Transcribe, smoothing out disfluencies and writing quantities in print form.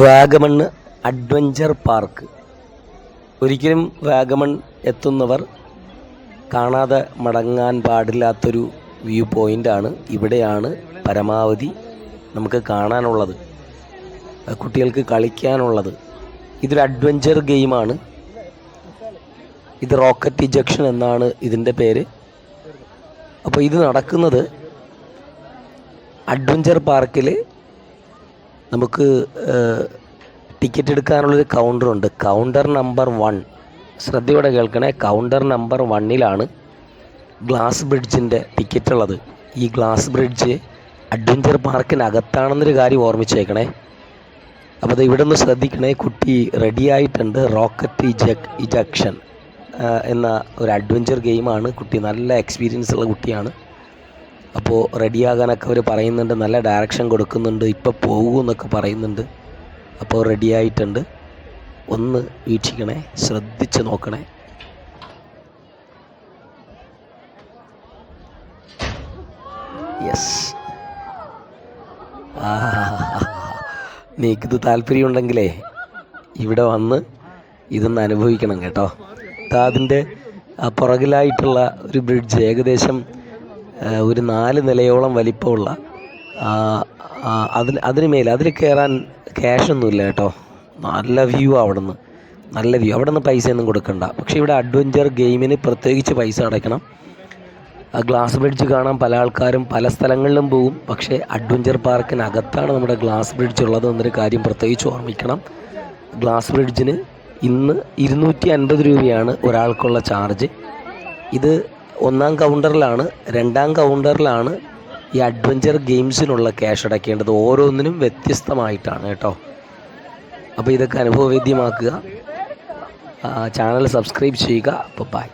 Vagamon adventure park. ഒരിക്കലും വാഗമൺ എത്തുന്നവർ കാണാതെ മടങ്ങാൻ പാടില്ലാത്തൊരു വ്യൂ പോയിൻ്റാണ്. ഇവിടെയാണ് പരമാവധി നമുക്ക് കാണാനുള്ളത്, കുട്ടികൾക്ക് കളിക്കാനുള്ളത്. ഇതൊരു അഡ്വഞ്ചർ ഗെയിമാണ്. ഇത് റോക്കറ്റ് ഇജക്ഷൻ എന്നാണ് ഇതിൻ്റെ പേര്. അപ്പോൾ ഇത് നടക്കുന്നത് അഡ്വഞ്ചർ പാർക്കിൽ നമുക്ക് ടിക്കറ്റ് എടുക്കാനുള്ളൊരു കൗണ്ടറുണ്ട്. കൗണ്ടർ നമ്പർ 1, ശ്രദ്ധയോടെ കേൾക്കണേ. കൗണ്ടർ നമ്പർ 1ലാണ് ഗ്ലാസ് ബ്രിഡ്ജിൻ്റെ ടിക്കറ്റ് ഉള്ളത്. ഈ ഗ്ലാസ് ബ്രിഡ്ജ് അഡ്വഞ്ചർ പാർക്കിനകത്താണെന്നൊരു കാര്യം ഓർമ്മിച്ചേക്കണേ. അപ്പോൾ അത് ഇവിടെ നിന്ന് ശ്രദ്ധിക്കണേ. കുട്ടി റെഡിയായിട്ടുണ്ട്. റോക്കറ്റ് ഇജക്ഷൻ എന്ന ഒരു അഡ്വഞ്ചർ ഗെയിമാണ്. കുട്ടി നല്ല എക്സ്പീരിയൻസ് ഉള്ള കുട്ടിയാണ്. അപ്പോൾ റെഡിയാകാനൊക്കെ അവർ പറയുന്നുണ്ട്, നല്ല ഡയറക്ഷൻ കൊടുക്കുന്നുണ്ട്, ഇപ്പോൾ പോകുമെന്നൊക്കെ പറയുന്നുണ്ട്. അപ്പോൾ റെഡിയായിട്ടുണ്ട്. ഒന്ന് വീക്ഷിക്കണേ, ശ്രദ്ധിച്ച് നോക്കണേ. യെസ്, നീക്കിത് താല്പര്യമുണ്ടെങ്കിലേ ഇവിടെ വന്ന് ഇതൊന്ന് അനുഭവിക്കണം കേട്ടോ. അതിൻ്റെ പുറകിലായിട്ടുള്ള ഒരു ബ്രിഡ്ജ് ഏകദേശം ഒരു 4 നിലയോളം വലിപ്പമുള്ള, അതിന് മേലെ അതിൽ കയറാൻ ക്യാഷൊന്നുമില്ല കേട്ടോ. നല്ല വ്യൂ അവിടെ നിന്ന്, നല്ല വ്യൂ. അവിടെ നിന്ന് പൈസയൊന്നും കൊടുക്കണ്ട. പക്ഷേ ഇവിടെ അഡ്വഞ്ചർ ഗെയിമിന് പ്രത്യേകിച്ച് പൈസ അടയ്ക്കണം. ഗ്ലാസ് ബ്രിഡ്ജ് കാണാൻ പല ആൾക്കാരും പല സ്ഥലങ്ങളിലും പോകും. പക്ഷേ അഡ്വഞ്ചർ പാർക്കിനകത്താണ് നമ്മുടെ ഗ്ലാസ് ബ്രിഡ്ജ് ഉള്ളത് എന്നൊരു കാര്യം പ്രത്യേകിച്ച് ഓർമ്മിക്കണം. ഗ്ലാസ് ബ്രിഡ്ജിന് ഇന്ന് 250 രൂപയാണ് ഒരാൾക്കുള്ള ചാർജ്. ഇത് 1ാം കൗണ്ടറിലാണ്. 2ാം കൗണ്ടറിലാണ് ഈ അഡ്വഞ്ചർ ഗെയിംസിനുള്ള ക്യാഷ് അടയ്ക്കേണ്ടത്. ഓരോന്നിനും വ്യത്യസ്തമായിട്ടാണ് കേട്ടോ. അപ്പോൾ ഇതൊക്കെ അനുഭവവേദ്യമാക്കുക. ചാനൽ സബ്സ്ക്രൈബ് ചെയ്യുക. അപ്പോൾ ബൈ.